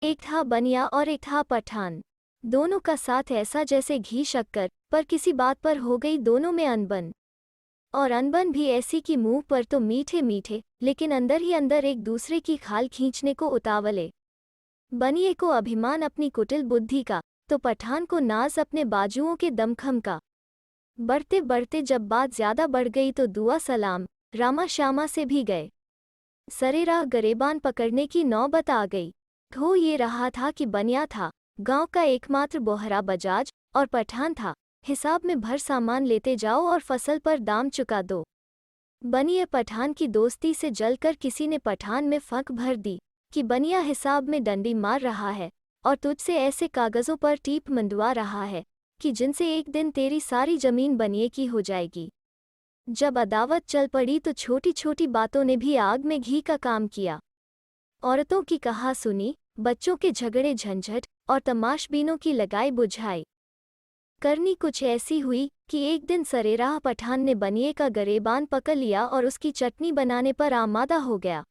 एक था बनिया और एक था पठान। दोनों का साथ ऐसा जैसे घी शक्कर, पर किसी बात पर हो गई दोनों में अनबन। और अनबन भी ऐसी कि मुंह पर तो मीठे मीठे, लेकिन अंदर ही अंदर एक दूसरे की खाल खींचने को उतावले। बनिए को अभिमान अपनी कुटिल बुद्धि का, तो पठान को नाज अपने बाजुओं के दमखम का। बढ़ते बढ़ते जब बात ज्यादा बढ़ गई तो दुआ सलाम रामा श्यामा से भी गए। सरेराह गरेबान पकड़ने की नौबत आ गई। हो ये रहा था कि बनिया था गांव का एकमात्र बोहरा बजाज, और पठान था हिसाब में भर सामान लेते जाओ और फसल पर दाम चुका दो। बनिए पठान की दोस्ती से जलकर किसी ने पठान में फंक भर दी कि बनिया हिसाब में डंडी मार रहा है और तुझसे ऐसे कागजों पर टीप मंडवा रहा है कि जिनसे एक दिन तेरी सारी जमीन बनिए की हो जाएगी। जब अदावत चल पड़ी तो छोटी छोटी बातों ने भी आग में घी का काम किया। औरतों की कहा सुनी, बच्चों के झगड़े झंझट और तमाशबीनों की लगाई बुझाई। करनी कुछ ऐसी हुई कि एक दिन सरेराह पठान ने बनिए का गरेबान पकड़ लिया और उसकी चटनी बनाने पर आमादा हो गया।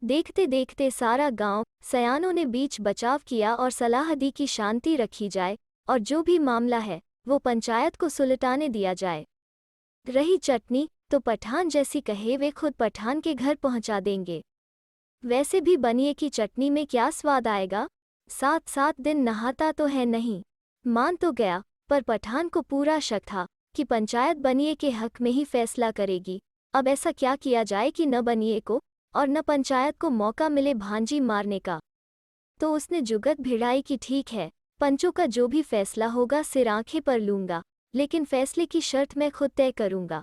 देखते देखते सारा गांव सयानों ने बीच बचाव किया और सलाह दी कि शांति रखी जाए और जो भी मामला है वो पंचायत को सुलटाने दिया जाए। रही चटनी तो पठान जैसी कहे वे खुद पठान के घर पहुंचा देंगे। वैसे भी बनिए की चटनी में क्या स्वाद आएगा। 7-7 दिन नहाता तो है नहीं। मान तो गया, पर पठान को पूरा शक था कि पंचायत बनिए के हक में ही फैसला करेगी। अब ऐसा क्या किया जाए कि न बनिए को और न पंचायत को मौका मिले भांजी मारने का। तो उसने जुगत भिड़ाई कि ठीक है, पंचों का जो भी फैसला होगा सिर आंखें पर लूंगा, लेकिन फैसले की शर्त मैं खुद तय करूंगा।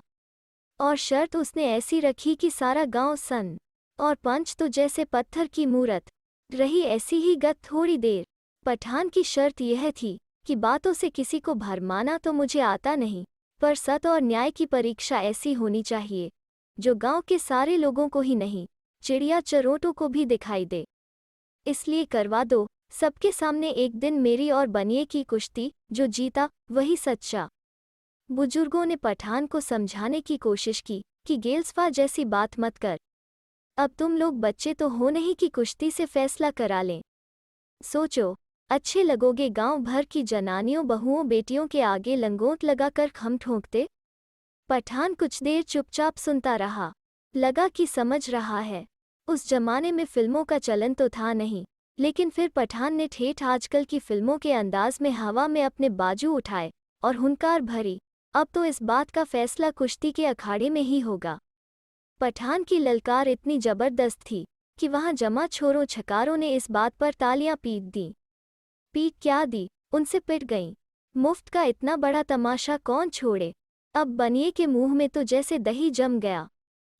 और शर्त उसने ऐसी रखी कि सारा गांव सन और पंच तो जैसे पत्थर की मूरत। रही ऐसी ही गत थोड़ी देर। पठान की शर्त यह थी कि बातों से किसी को भरमाना तो मुझे आता नहीं, पर सत और न्याय की परीक्षा ऐसी होनी चाहिए जो गांव के सारे लोगों को ही नहीं, चिड़िया चरोटों को भी दिखाई दे। इसलिए करवा दो सबके सामने एक दिन मेरी और बनिए की कुश्ती, जो जीता वही सच्चा। बुजुर्गों ने पठान को समझाने की कोशिश की कि गेल्सफा जैसी बात मत कर। अब तुम लोग बच्चे तो हो नहीं कि कुश्ती से फैसला करा लें। सोचो, अच्छे लगोगे गांव भर की जनानियों बहुओं बेटियों के आगे लंगोट लगाकर खम ठोंकते। पठान कुछ देर चुपचाप सुनता रहा। लगा कि समझ रहा है। उस जमाने में फिल्मों का चलन तो था नहीं, लेकिन फिर पठान ने ठेठ आजकल की फिल्मों के अंदाज में हवा में अपने बाजू उठाए और हुंकार भरी। अब तो इस बात का फैसला कुश्ती के अखाड़े में ही होगा। पठान की ललकार इतनी जबरदस्त थी कि वहां जमा छोरों छकारों ने इस बात पर तालियां पीट दी। पीट क्या दी, उनसे पिट गईं। मुफ्त का इतना बड़ा तमाशा कौन छोड़े। अब बनिए के मुंह में तो जैसे दही जम गया।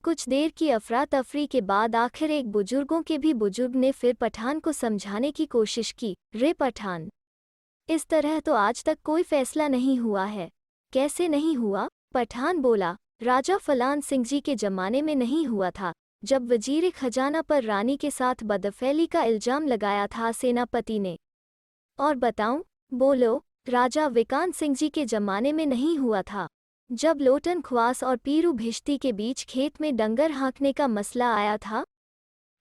कुछ देर की अफरा तफरी के बाद आखिर एक बुजुर्गों के भी बुजुर्ग ने फिर पठान को समझाने की कोशिश की। रे पठान, इस तरह तो आज तक कोई फैसला नहीं हुआ है। कैसे नहीं हुआ? पठान बोला, राजा फलान सिंह जी के जमाने में नहीं हुआ था, जब वजीर खजाना पर रानी के साथ बदफैली का इल्जाम लगाया था सेनापति ने। और बताऊं? बोलो। राजा विकान सिंह जी के जमाने में नहीं हुआ था, जब लोटन ख्वास और पीरू भिश्ती के बीच खेत में डंगर हाँकने का मसला आया था।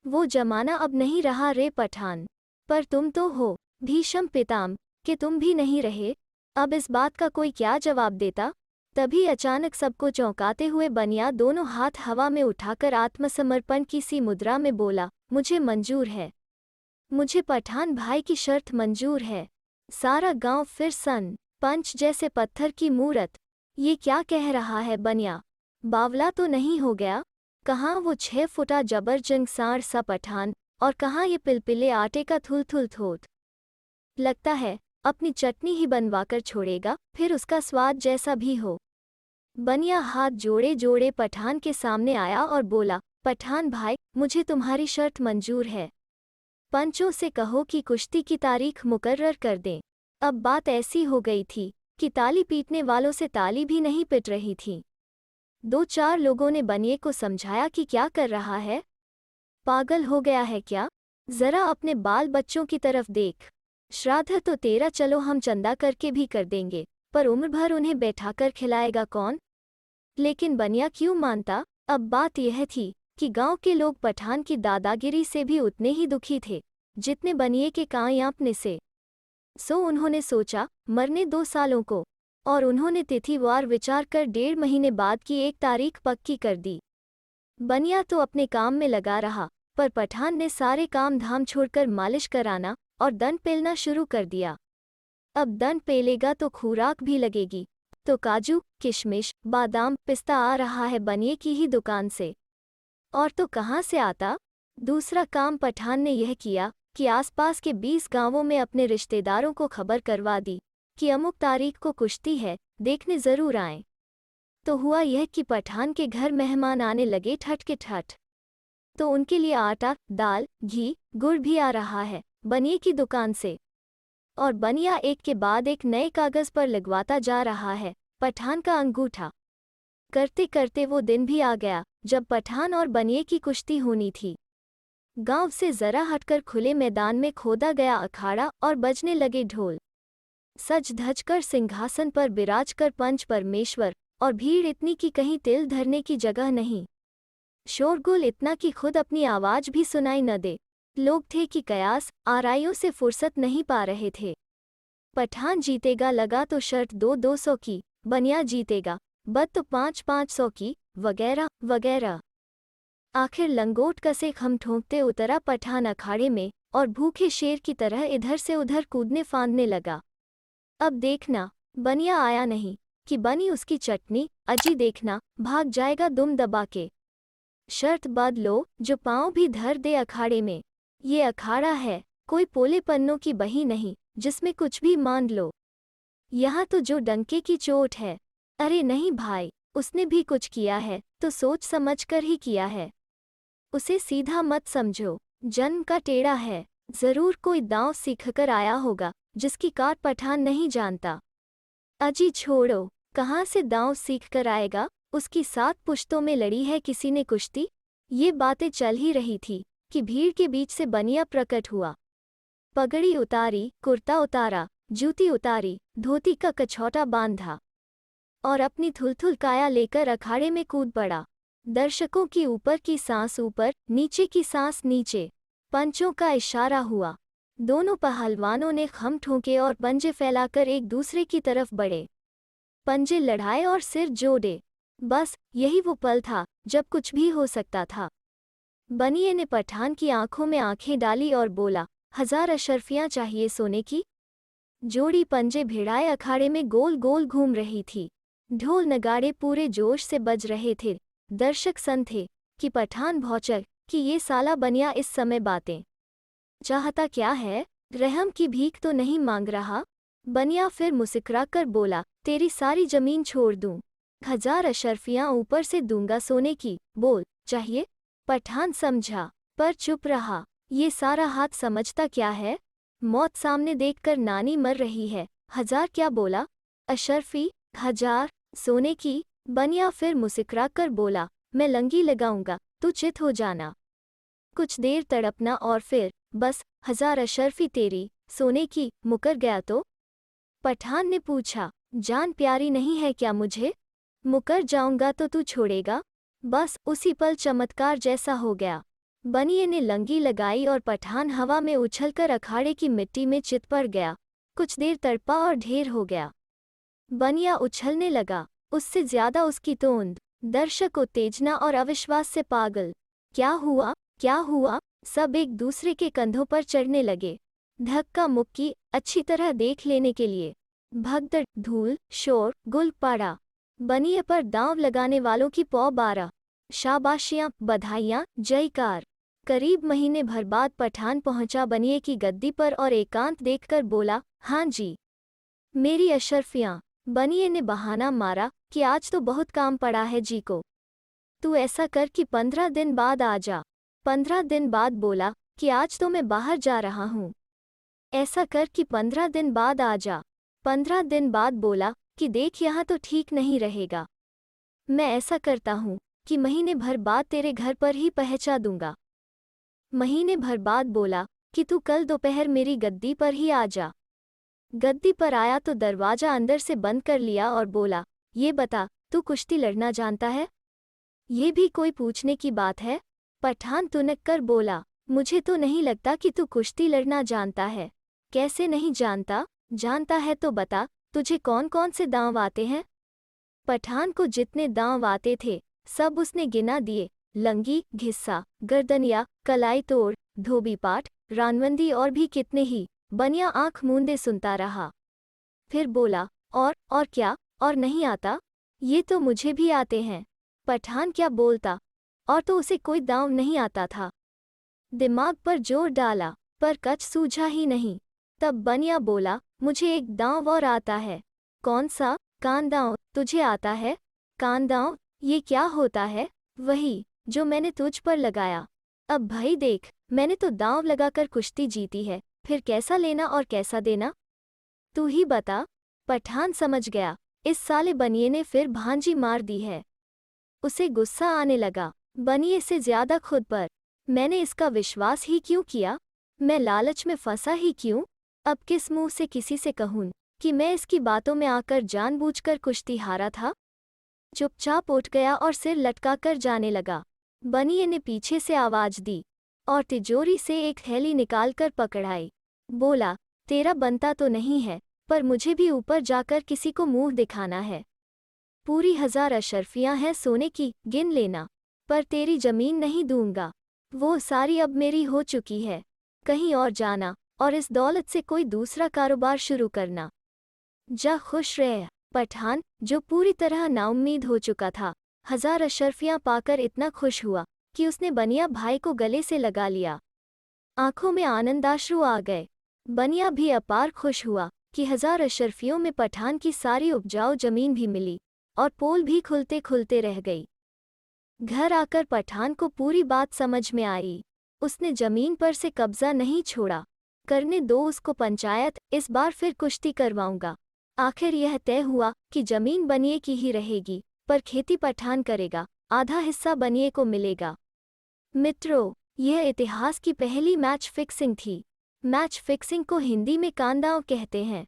वो जमाना अब नहीं रहा रे पठान। पर तुम तो हो भीष्म पितामह कि तुम भी नहीं रहे। अब इस बात का कोई क्या जवाब देता। तभी अचानक सबको चौंकाते हुए बनिया दोनों हाथ हवा में उठाकर आत्मसमर्पण की सी मुद्रा में बोला, मुझे मंजूर है। मुझे पठान भाई की शर्त मंजूर है। सारा गांव फिर सन पंच जैसे पत्थर की मूरत। ये क्या कह रहा है बनिया? बावला तो नहीं हो गया? कहाँ वो 6 फुटा जबरजंग सांड सा पठान, और कहाँ ये पिलपिले आटे का थुल थोत। लगता है अपनी चटनी ही बनवाकर छोड़ेगा, फिर उसका स्वाद जैसा भी हो। बनिया हाथ जोड़े जोड़े पठान के सामने आया और बोला, पठान भाई, मुझे तुम्हारी शर्त मंजूर है। पंचों से कहो कि कुश्ती की तारीख मुकर्रर कर दें। अब बात ऐसी हो गई थी कि ताली पीटने वालों से ताली भी नहीं पिट रही थी। 2-4 लोगों ने बनिए को समझाया कि क्या कर रहा है, पागल हो गया है क्या? जरा अपने बाल बच्चों की तरफ देख। श्राद्ध तो तेरा चलो हम चंदा करके भी कर देंगे, पर उम्र भर उन्हें बैठाकर खिलाएगा कौन? लेकिन बनिया क्यों मानता? अब बात यह थी कि गांव के लोग पठान की दादागिरी से भी उतने ही दुखी थे जितने बनिए के कांपने से। सो उन्होंने सोचा मरने 2 सालों को, और उन्होंने तिथिवार विचार कर 1.5 महीने बाद की एक तारीख पक्की कर दी। बनिया तो अपने काम में लगा रहा, पर पठान ने सारे काम धाम छोड़कर मालिश कराना और दंड पेलना शुरू कर दिया। अब दंड पेलेगा तो खुराक भी लगेगी, तो काजू, किशमिश, बादाम, पिस्ता आ रहा है बनिए की ही दुकान से। और तो कहाँ से आता? दूसरा काम पठान ने यह किया कि आसपास के 20 गांवों में अपने रिश्तेदारों को खबर करवा दी कि अमुक तारीख को कुश्ती है, देखने जरूर आएं। तो हुआ यह कि पठान के घर मेहमान आने लगे ठट के ठट। तो उनके लिए आटा, दाल, घी, गुड़ भी आ रहा है बनिए की दुकान से। और बनिया एक के बाद एक नए कागज पर लगवाता जा रहा है पठान का अंगूठा। करते करते वो दिन भी आ गया जब पठान और बनिए की कुश्ती होनी थी। गांव से जरा हटकर खुले मैदान में खोदा गया अखाड़ा और बजने लगे ढोल। सज धज कर सिंहासन पर बिराज कर पंच परमेश्वर, और भीड़ इतनी कि कहीं तिल धरने की जगह नहीं। शोरगुल इतना कि खुद अपनी आवाज भी सुनाई न दे। लोग थे कि कयास आराइयों से फुर्सत नहीं पा रहे थे। पठान जीतेगा लगा तो शर्त 200 की, बनिया जीतेगा बद तो 500 की, वगैरह वगैरह। आखिर लंगोट कसे खम ठोंकते उतरा पठान अखाड़े में और भूखे शेर की तरह इधर से उधर कूदने फांदने लगा। अब देखना बनिया आया नहीं कि बनी उसकी चटनी, अजी देखना भाग जाएगा दुम दबा के। शर्त बद लो जो पांव भी धर दे अखाड़े में। ये अखाड़ा है, कोई पोले पन्नों की बही नहीं जिसमें कुछ भी मान लो। यहाँ तो जो डंके की चोट है। अरे नहीं भाई, उसने भी कुछ किया है तो सोच समझ कर ही किया है। उसे सीधा मत समझो, जन्म का टेढ़ा है। जरूर कोई दांव सीखकर आया होगा जिसकी काट पठान नहीं जानता। अजी छोड़ो, कहाँ से दांव सीख कर आएगा? उसकी 7 पुश्तों में लड़ी है किसी ने कुश्ती। ये बातें चल ही रही थी कि भीड़ के बीच से बनिया प्रकट हुआ। पगड़ी उतारी, कुर्ता उतारा, जूती उतारी, धोती का कछौटा बांधा और अपनी थुलथुल काया लेकर अखाड़े में कूद पड़ा। दर्शकों की ऊपर की सांस ऊपर, नीचे की सांस नीचे। पंचों का इशारा हुआ। दोनों पहलवानों ने खम ठोंके और पंजे फैलाकर एक दूसरे की तरफ बढ़े। पंजे लड़ाए और सिर जोड़े। बस यही वो पल था जब कुछ भी हो सकता था। बनिए ने पठान की आंखों में आंखें डाली और बोला, 1000 अशर्फियां चाहिए सोने की। जोड़ी पंजे भिड़ाए अखाड़े में गोल गोल घूम रही थी। ढोल नगाड़े पूरे जोश से बज रहे थे। दर्शक सन थे कि पठान भौचक कि ये साला बनिया इस समय बातें चाहता क्या है? रहम की भीख तो नहीं मांग रहा? बनिया फिर मुस्कुरा कर बोला, तेरी सारी जमीन छोड़ दूं, 1000 अशर्फियां ऊपर से दूंगा सोने की। बोल चाहिए? पठान समझा पर चुप रहा। ये सारा हाथ समझता क्या है? मौत सामने देखकर नानी मर रही है। 1000 क्या बोला? अशर्फी 1000 सोने की। बनिया फिर मुस्कुरा कर बोला, मैं लंगी लगाऊंगा, तू चित हो जाना। कुछ देर तड़पना और फिर बस 1000 अशर्फी तेरी सोने की। मुकर गया तो? पठान ने पूछा, जान प्यारी नहीं है क्या मुझे? मुकर जाऊंगा तो तू छोड़ेगा? बस उसी पल चमत्कार जैसा हो गया। बनिए ने लंगी लगाई और पठान हवा में उछलकर अखाड़े की मिट्टी में चित पड़ गया। कुछ देर तड़पा और ढेर हो गया। बनिया उछलने लगा, उससे ज्यादा उसकी तोंद। दर्शक उत्तेजना और अविश्वास से पागल। क्या हुआ? क्या हुआ? सब एक दूसरे के कंधों पर चढ़ने लगे, धक्का मुक्की अच्छी तरह देख लेने के लिए। भगदड़, धूल, शोर, गुल पड़ा। बनिए पर दांव लगाने वालों की पौ 12। शाबाशियां, बधाइयां, जयकार। करीब महीने भर बाद पठान पहुंचा बनिए की गद्दी पर और एकांत देखकर बोला, हाँ जी मेरी अशर्फियां। बनिए ने बहाना मारा कि आज तो बहुत काम पड़ा है जी को। तू ऐसा कर कि 15 दिन बाद आ जा। 15 दिन बाद बोला कि आज तो मैं बाहर जा रहा हूँ। ऐसा कर कि 15 दिन बाद आ जा। 15 दिन बाद बोला कि देख यहाँ तो ठीक नहीं रहेगा। मैं ऐसा करता हूँ कि महीने भर बाद तेरे घर पर ही पहुँचा दूंगा। महीने भर बाद बोला कि तू कल दोपहर मेरी गद्दी पर ही आ जा। गद्दी पर आया तो दरवाजा अंदर से बंद कर लिया और बोला, ये बता तू कुश्ती लड़ना जानता है? ये भी कोई पूछने की बात है? पठान तुनक कर बोला, मुझे तो नहीं लगता कि तू कुश्ती लड़ना जानता है। कैसे नहीं जानता? जानता है तो बता, तुझे कौन कौन से दांव आते हैं? पठान को जितने दांव आते थे सब उसने गिना दिए। लंगी, घिस्सा, गर्दनिया, कलाई तोड़, धोबी पाट, रानवंदी और भी कितने ही। बनिया आंख मूंदे सुनता रहा। फिर बोला, और क्या? और नहीं आता? ये तो मुझे भी आते हैं। पठान क्या बोलता, और तो उसे कोई दांव नहीं आता था। दिमाग पर जोर डाला, पर कच सूझा ही नहीं। तब बनिया बोला, मुझे एक दांव और आता है। कौन सा? कान दांव। तुझे आता है? कान दांव? ये क्या होता है? वही जो मैंने तुझ पर लगाया। अब भाई देख, मैंने तो दांव लगाकर कुश्ती जीती है, फिर कैसा लेना और कैसा देना? तू ही बता। पठान समझ गया, इस साले बनिए ने फिर भांजी मार दी है। उसे गुस्सा आने लगा, बनिए से ज्यादा खुद पर। मैंने इसका विश्वास ही क्यों किया? मैं लालच में फंसा ही क्यों? अब किस मुंह से किसी से कहूं कि मैं इसकी बातों में आकर जानबूझकर कुश्ती हारा था? चुपचाप उठ गया और सिर लटकाकर जाने लगा। बनिए ने पीछे से आवाज दी और तिजोरी से एक थैली निकालकर पकड़ाई। बोला, तेरा बनता तो नहीं है, पर मुझे भी ऊपर जाकर किसी को मुंह दिखाना है। पूरी 1000 अशर्फियां हैं सोने की, गिन लेना। पर तेरी जमीन नहीं दूंगा, वो सारी अब मेरी हो चुकी है। कहीं और जाना और इस दौलत से कोई दूसरा कारोबार शुरू करना। जा खुश रह। पठान, जो पूरी तरह नाउम्मीद हो चुका था, 1000 अशर्फियां पाकर इतना खुश हुआ कि उसने बनिया भाई को गले से लगा लिया। आंखों में आनंदाश्रु आ गए। बनिया भी अपार खुश हुआ कि 1000 अशर्फियों में पठान की सारी उपजाऊ जमीन भी मिली और पोल भी खुलते खुलते रह गई। घर आकर पठान को पूरी बात समझ में आई। उसने जमीन पर से कब्जा नहीं छोड़ा। करने दो उसको पंचायत, इस बार फिर कुश्ती करवाऊंगा। आखिर यह तय हुआ कि जमीन बनिए की ही रहेगी, पर खेती पठान करेगा, आधा हिस्सा बनिए को मिलेगा। मित्रों, यह इतिहास की पहली मैच फिक्सिंग थी। मैच फिक्सिंग को हिंदी में कांदांव कहते हैं।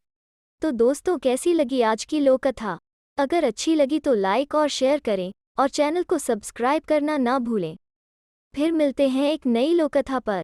तो दोस्तों, कैसी लगी आज की लोककथा? अगर अच्छी लगी तो लाइक और शेयर करें और चैनल को सब्सक्राइब करना ना भूलें। फिर मिलते हैं एक नई लोककथा पर।